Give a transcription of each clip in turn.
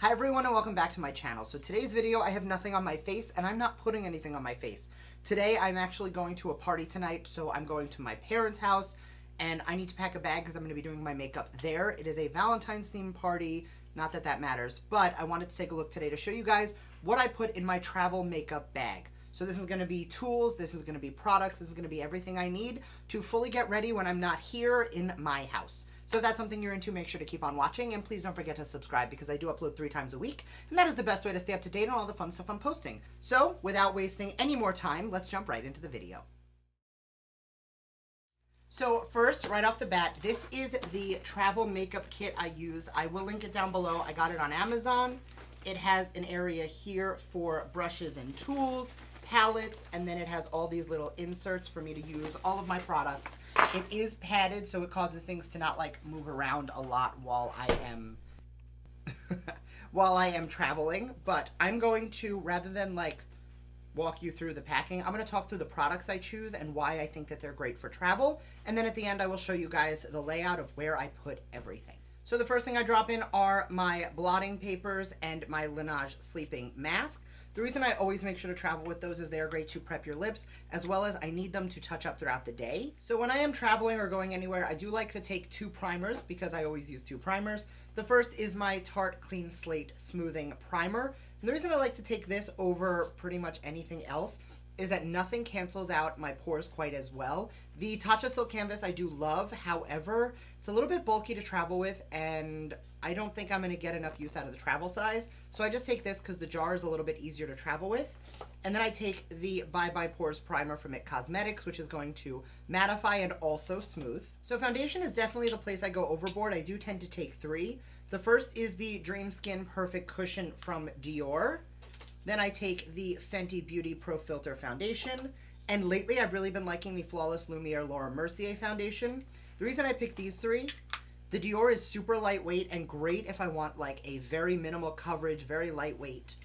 Hi everyone and welcome back to my channel. So today's video I have nothing on my face and I'm not putting anything on my face. Today I'm actually going to a party tonight, so I'm going to my parents' house and I need to pack a bag because I'm going to be doing my makeup there. It is a Valentine's themed party, not that that matters, but I wanted to take a look today to show you guys what I put in my travel makeup bag. So this is going to be tools, this is going to be products, this is going to be everything I need to fully get ready when I'm not here in my house. So if that's something you're into, make sure to keep on watching, and please don't forget to subscribe because I do upload 3 times a week, and that is the best way to stay up to date on all the fun stuff I'm posting. So without wasting any more time, let's jump right into the video. So first, right off the bat, this is the travel makeup kit I use. I will link it down below. I got it on Amazon. It has an area here for brushes and tools, palettes, and then it has all these little inserts for me to use all of my products. It is padded, so it causes things to not like move around a lot while I am while I am traveling. But I'm going to, rather than like walk you through the packing, I'm going to talk through the products I choose and why I think that they're great for travel. And then at the end, I will show you guys the layout of where I put everything. So the first thing I drop in are my blotting papers and my Laneige sleeping mask. The reason I always make sure to travel with those is they are great to prep your lips, as well as I need them to touch up throughout the day. So when I am traveling or going anywhere, I do like to take 2 primers because I always use 2 primers. The first is my Tarte Clean Slate Smoothing Primer. And the reason I like to take this over pretty much anything else is that nothing cancels out my pores quite as well. The Tatcha Silk Canvas I do love, however, it's a little bit bulky to travel with and I don't think I'm gonna get enough use out of the travel size. So I just take this because the jar is a little bit easier to travel with. And then I take the Bye Bye Pores Primer from IT Cosmetics, which is going to mattify and also smooth. So foundation is definitely the place I go overboard. I do tend to take 3. The first is the Dream Skin Perfect Cushion from Dior. Then I take the Fenty Beauty Pro Filter Foundation. And lately I've really been liking the Flawless Lumiere Laura Mercier Foundation. The reason I picked these 3, the Dior is super lightweight and great if I want like a very minimal coverage, very lightweight.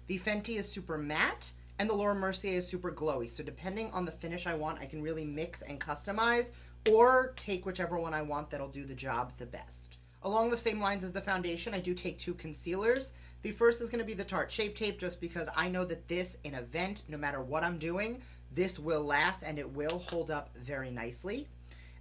The Fenty is super matte and the Laura Mercier is super glowy. So depending on the finish I want, I can really mix and customize or take whichever one I want that'll do the job the best. Along the same lines as the foundation, I do take 2 concealers. The first is going to be the Tarte Shape Tape, just because I know that this, in event, no matter what I'm doing, this will last and it will hold up very nicely.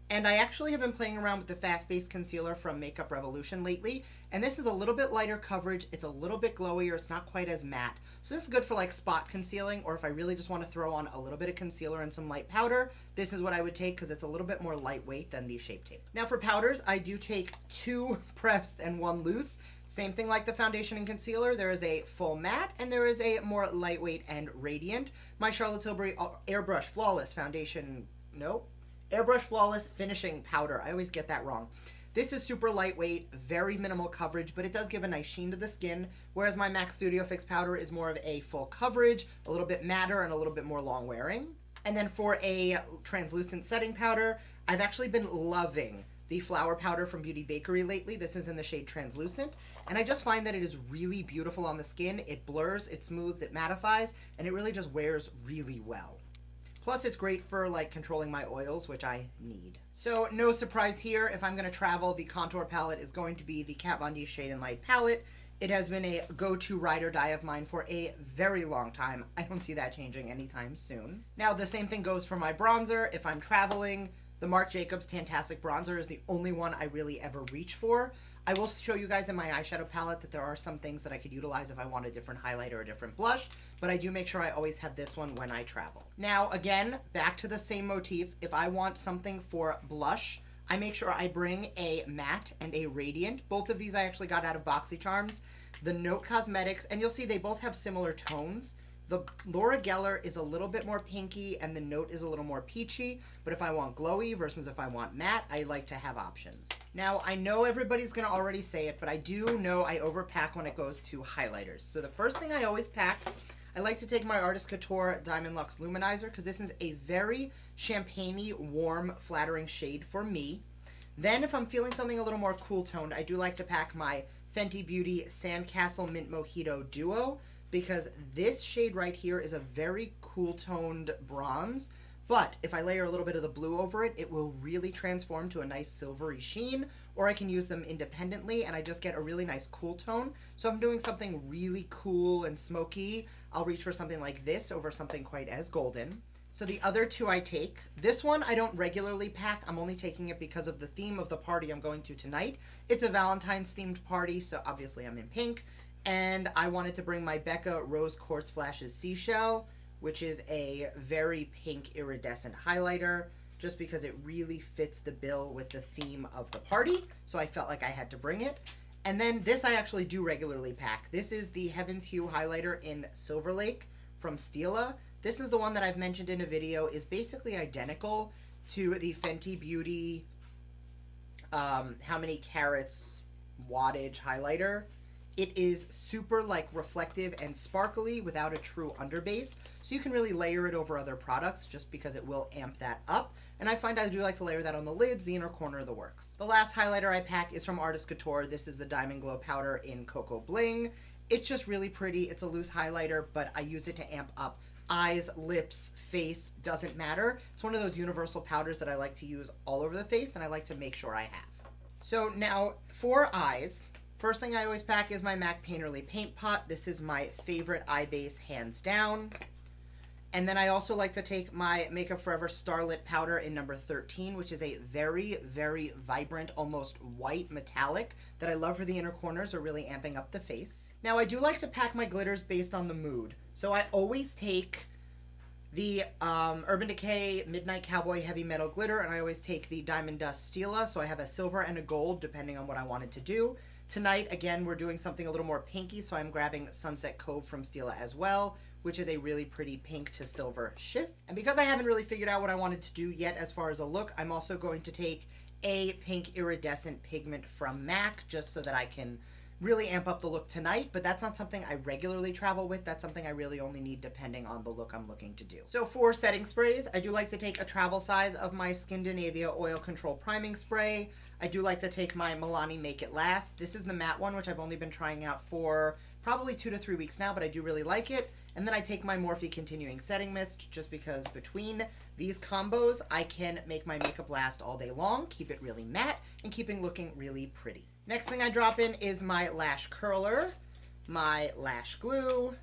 And I actually have been playing around with the Fast Base Concealer from Makeup Revolution lately, and this is a little bit lighter coverage, it's a little bit glowier, it's not quite as matte. So this is good for like spot concealing, or if I really just want to throw on a little bit of concealer and some light powder, this is what I would take because it's a little bit more lightweight than the Shape Tape. Now for powders, I do take 2 pressed and 1 loose. Same thing like the foundation and concealer, there is a full matte and there is a more lightweight and radiant. My Charlotte Tilbury Airbrush Flawless Foundation, Airbrush Flawless Finishing Powder. I always get that wrong. This is super lightweight, very minimal coverage, but it does give a nice sheen to the skin, whereas my MAC Studio Fix powder is more of a full coverage, a little bit matter, and a little bit more long wearing. And then for a translucent setting powder, I've actually been loving the Flower Powder from Beauty Bakery lately. This is in the shade Translucent, and I just find that it is really beautiful on the skin. It blurs, it smooths, it mattifies, and it really just wears really well. Plus, it's great for like controlling my oils, which I need. So no surprise here, if I'm going to travel, the contour palette is going to be the Kat Von D Shade and Light palette. It has been a go-to ride or die of mine for a very long time. I don't see that changing anytime soon. Now, the same thing goes for my bronzer. If I'm traveling, the Marc Jacobs Tantastic Bronzer is the only one I really ever reach for. I will show you guys in my eyeshadow palette that there are some things that I could utilize if I want a different highlight or a different blush, but I do make sure I always have this one when I travel. Now, again, back to the same motif. If I want something for blush, I make sure I bring a matte and a radiant. Both of these I actually got out of BoxyCharms. The Note Cosmetics, and you'll see they both have similar tones. The Laura Geller is a little bit more pinky and the Note is a little more peachy, but if I want glowy versus if I want matte, I like to have options. Now, I know everybody's gonna already say it, but I do know I overpack when it goes to highlighters. So the first thing I always pack, I like to take my Artist Couture Diamond Luxe Luminizer because this is a very champagne-y, warm, flattering shade for me. Then if I'm feeling something a little more cool toned, I do like to pack my Fenty Beauty Sandcastle Mint Mojito Duo, because this shade right here is a very cool toned bronze, but if I layer a little bit of the blue over it, it will really transform to a nice silvery sheen, or I can use them independently and I just get a really nice cool tone. So if I'm doing something really cool and smoky, I'll reach for something like this over something quite as golden. So the other two I take. This one I don't regularly pack. I'm only taking it because of the theme of the party I'm going to tonight. It's a Valentine's themed party, so obviously I'm in pink. And I wanted to bring my Becca Rose Quartz Flashes Seashell, which is a very pink iridescent highlighter, just because it really fits the bill with the theme of the party. So I felt like I had to bring it. And then this I actually do regularly pack. This is the Heaven's Hue highlighter in Silver Lake from Stila. This is the one that I've mentioned in a video, is basically identical to the Fenty Beauty How Many Carats wattage highlighter. It is super like reflective and sparkly without a true underbase, so you can really layer it over other products just because it will amp that up. And I find I do like to layer that on the lids, the inner corner of the works. The last highlighter I pack is from Artist Couture. This is the Diamond Glow Powder in Cocoa Bling. It's just really pretty. It's a loose highlighter, but I use it to amp up eyes, lips, face, doesn't matter. It's one of those universal powders that I like to use all over the face, and I like to make sure I have. So now for eyes, first thing I always pack is my MAC Painterly Paint Pot. This is my favorite eye base, hands down. And then I also like to take my Makeup Forever Starlit Powder in number 13, which is a very, very vibrant, almost white metallic that I love for the inner corners or really amping up the face. Now I do like to pack my glitters based on the mood. So I always take the Urban Decay Midnight Cowboy Heavy Metal Glitter, and I always take the Diamond Dust Stila, so I have a silver and a gold depending on what I wanted to do. Tonight, again, we're doing something a little more pinky, so I'm grabbing Sunset Cove from Stila as well, which is a really pretty pink to silver shift. And because I haven't really figured out what I wanted to do yet as far as a look, I'm also going to take a pink iridescent pigment from MAC just so that I can really amp up the look tonight, but that's not something I regularly travel with. That's something I really only need depending on the look I'm looking to do. So for setting sprays, I do like to take a travel size of my Skindinavia Oil Control Priming Spray. I do like to take my Milani Make It Last. This is the matte one, which I've only been trying out for probably 2 to 3 weeks now, but I do really like it. And then I take my Morphe Continuing Setting Mist, just because between these combos, I can make my makeup last all day long, keep it really matte, and keeping looking really pretty. Next thing I drop in is my lash curler, my lash glue,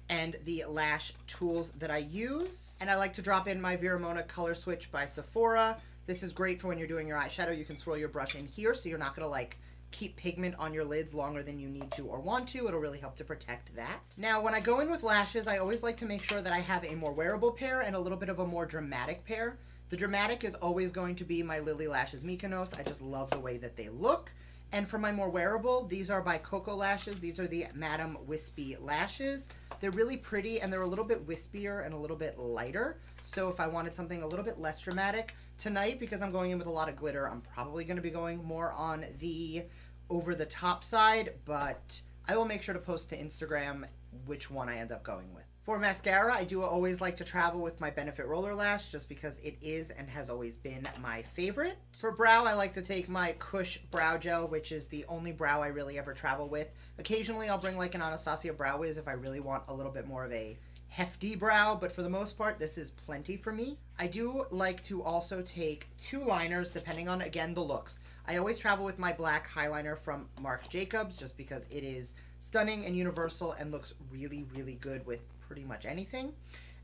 and the lash tools that I use. And I like to drop in my Viramona Color Switch by Sephora. This is great for when you're doing your eyeshadow. You can swirl your brush in here so you're not gonna like keep pigment on your lids longer than you need to or want to. It'll really help to protect that. Now, when I go in with lashes, I always like to make sure that I have a more wearable pair and a little bit of a more dramatic pair. The dramatic is always going to be my Lily Lashes Mykonos. I just love the way that they look. And for my more wearable, these are by Coco Lashes. These are the Madame Wispy lashes. They're really pretty and they're a little bit wispier and a little bit lighter. So if I wanted something a little bit less dramatic tonight, because I'm going in with a lot of glitter, I'm probably going to be going more on the over the top side, but I will make sure to post to Instagram which one I end up going with. For mascara, I do always like to travel with my Benefit Roller Lash just because it is and has always been my favorite. For brow, I like to take my Kush Brow Gel, which is the only brow I really ever travel with. Occasionally, I'll bring like an Anastasia Brow Wiz if I really want a little bit more of a hefty brow, but for the most part, this is plenty for me. I do like to also take 2 liners depending on, again, the looks. I always travel with my black highliner from Marc Jacobs just because it is stunning and universal and looks really, really good with pretty much anything.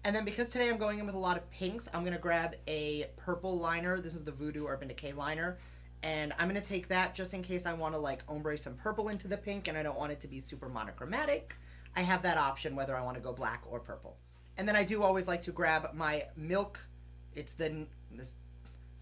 And then because today I'm going in with a lot of pinks, I'm going to grab a purple liner. This is the Voodoo Urban Decay liner. And I'm going to take that just in case I want to like ombre some purple into the pink and I don't want it to be super monochromatic. I have that option whether I want to go black or purple. And then I do always like to grab my Milk. It's the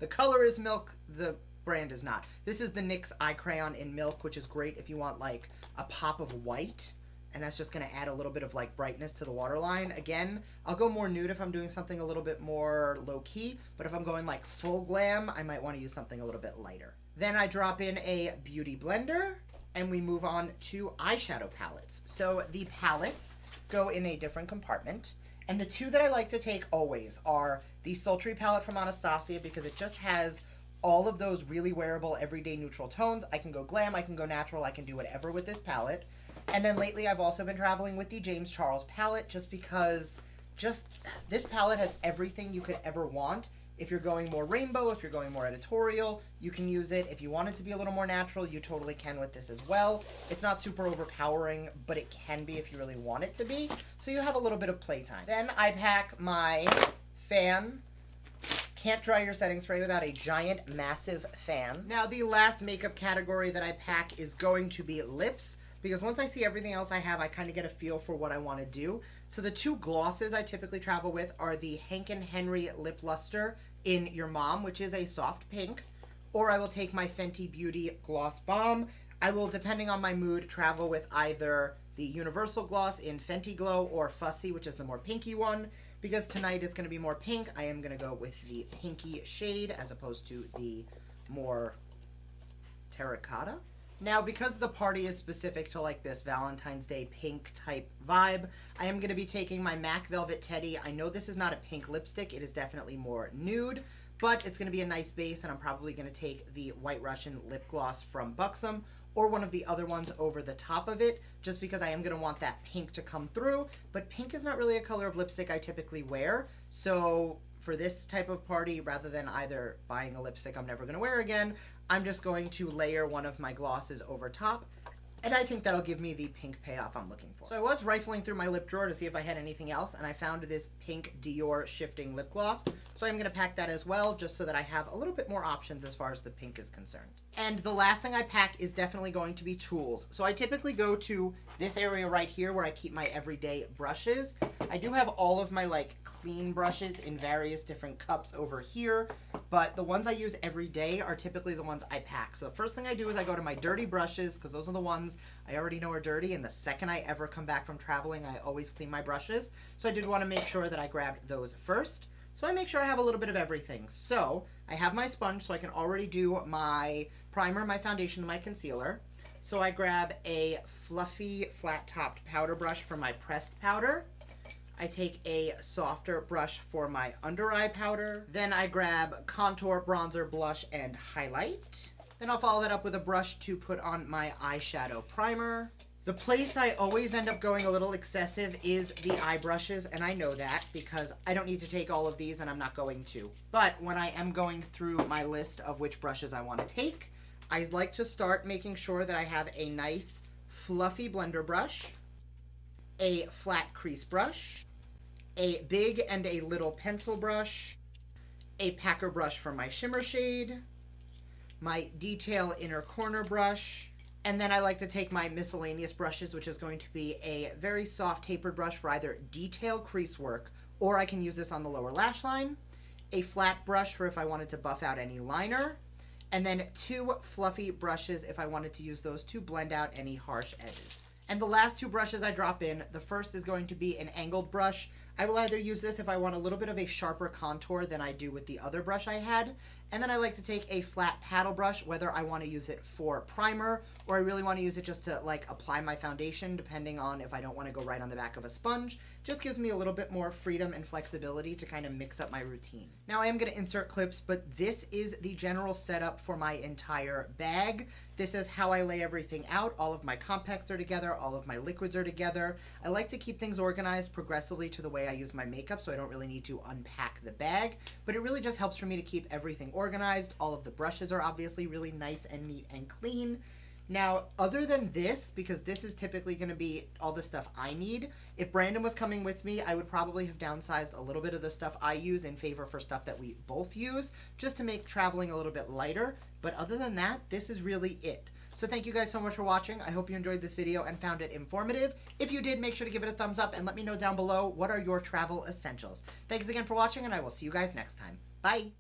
color is Milk, the brand is not. This is the NYX Eye Crayon in Milk, which is great if you want like a pop of white. And that's just going to add a little bit of like brightness to the waterline. Again, I'll go more nude if I'm doing something a little bit more low-key, but if I'm going like full glam, I might want to use something a little bit lighter. Then I drop in a beauty blender, and we move on to eyeshadow palettes. So the palettes go in a different compartment, and the 2 that I like to take always are the Sultry palette from Anastasia because it just has all of those really wearable everyday neutral tones. I can go glam, I can go natural, I can do whatever with this palette. And then lately I've also been traveling with the James Charles palette just because this palette has everything you could ever want If you're going more rainbow, if you're going more editorial, you can use it. If you want it to be a little more natural, you totally can with this as well. It's not super overpowering, but it can be if you really want it to be. So you have a little bit of playtime. Then I pack my fan. Can't dry your setting spray without a giant, massive fan. Now, the last makeup category that I pack is going to be lips, because once I see everything else I have, I kind of get a feel for what I want to do. So the two glosses I typically travel with are the Hank & Henry Lip Luster in Your Mom, which is a soft pink, or I will take my Fenty Beauty Gloss Bomb. I will, depending on my mood, travel with either the Universal Gloss in Fenty Glow or Fussy, which is the more pinky one. Because tonight it's going to be more pink, I am going to go with the pinky shade as opposed to the more terracotta. Now, because the party is specific to like this Valentine's Day pink type vibe, I am going to be taking my MAC Velvet Teddy. I know this is not a pink lipstick, it is definitely more nude, but it's going to be a nice base, and I'm probably going to take the White Russian lip gloss from Buxom or one of the other ones over the top of it, just because I am going to want that pink to come through. But pink is not really a color of lipstick I typically wear, so for this type of party, rather than either buying a lipstick I'm never going to wear again, I'm just going to layer one of my glosses over top, and I think that'll give me the pink payoff I'm looking for. So I was rifling through my lip drawer to see if I had anything else, and I found this pink Dior Shifting Lip Gloss, so I'm going to pack that as well, just so that I have a little bit more options as far as the pink is concerned. And the last thing I pack is definitely going to be tools. So I typically go to this area right here where I keep my everyday brushes. I do have all of my like clean brushes in various different cups over here, but the ones I use every day are typically the ones I pack. So the first thing I do is I go to my dirty brushes, because those are the ones I already know are dirty, and the second I ever come back from traveling, I always clean my brushes. So I did want to make sure that I grabbed those first. So I make sure I have a little bit of everything. So I have my sponge, so I can already do my primer, my foundation, and my concealer. So I grab a fluffy, flat-topped powder brush for my pressed powder. I take a softer brush for my under eye powder. Then I grab contour, bronzer, blush, and highlight. Then I'll follow that up with a brush to put on my eyeshadow primer. The place I always end up going a little excessive is the eye brushes, and I know that because I don't need to take all of these and I'm not going to. But when I am going through my list of which brushes I want to take, I like to start making sure that I have a nice fluffy blender brush, a flat crease brush, a big and a little pencil brush, a packer brush for my shimmer shade, my detail inner corner brush, and then I like to take my miscellaneous brushes, which is going to be a very soft tapered brush for either detail crease work, or I can use this on the lower lash line, a flat brush for if I wanted to buff out any liner, and then two fluffy brushes if I wanted to use those to blend out any harsh edges. And the last two brushes I drop in, the first is going to be an angled brush. I will either use this if I want a little bit of a sharper contour than I do with the other brush I had. And then I like to take a flat paddle brush, whether I want to use it for primer or I really want to use it just to like apply my foundation, depending on if I don't want to go right on the back of a sponge. Just gives me a little bit more freedom and flexibility to kind of mix up my routine. Now I am going to insert clips, but this is the general setup for my entire bag. This is how I lay everything out. All of my compacts are together, all of my liquids are together. I like to keep things organized progressively to the way I use my makeup, so I don't really need to unpack the bag, but it really just helps for me to keep everything organized. All of the brushes are obviously really nice and neat and clean. Now, other than this, because this is typically going to be all the stuff I need, if Brandon was coming with me, I would probably have downsized a little bit of the stuff I use in favor for stuff that we both use, just to make traveling a little bit lighter. But other than that, this is really it. So thank you guys so much for watching. I hope you enjoyed this video and found it informative. If you did, make sure to give it a thumbs up and let me know down below what are your travel essentials. Thanks again for watching, and I will see you guys next time. Bye!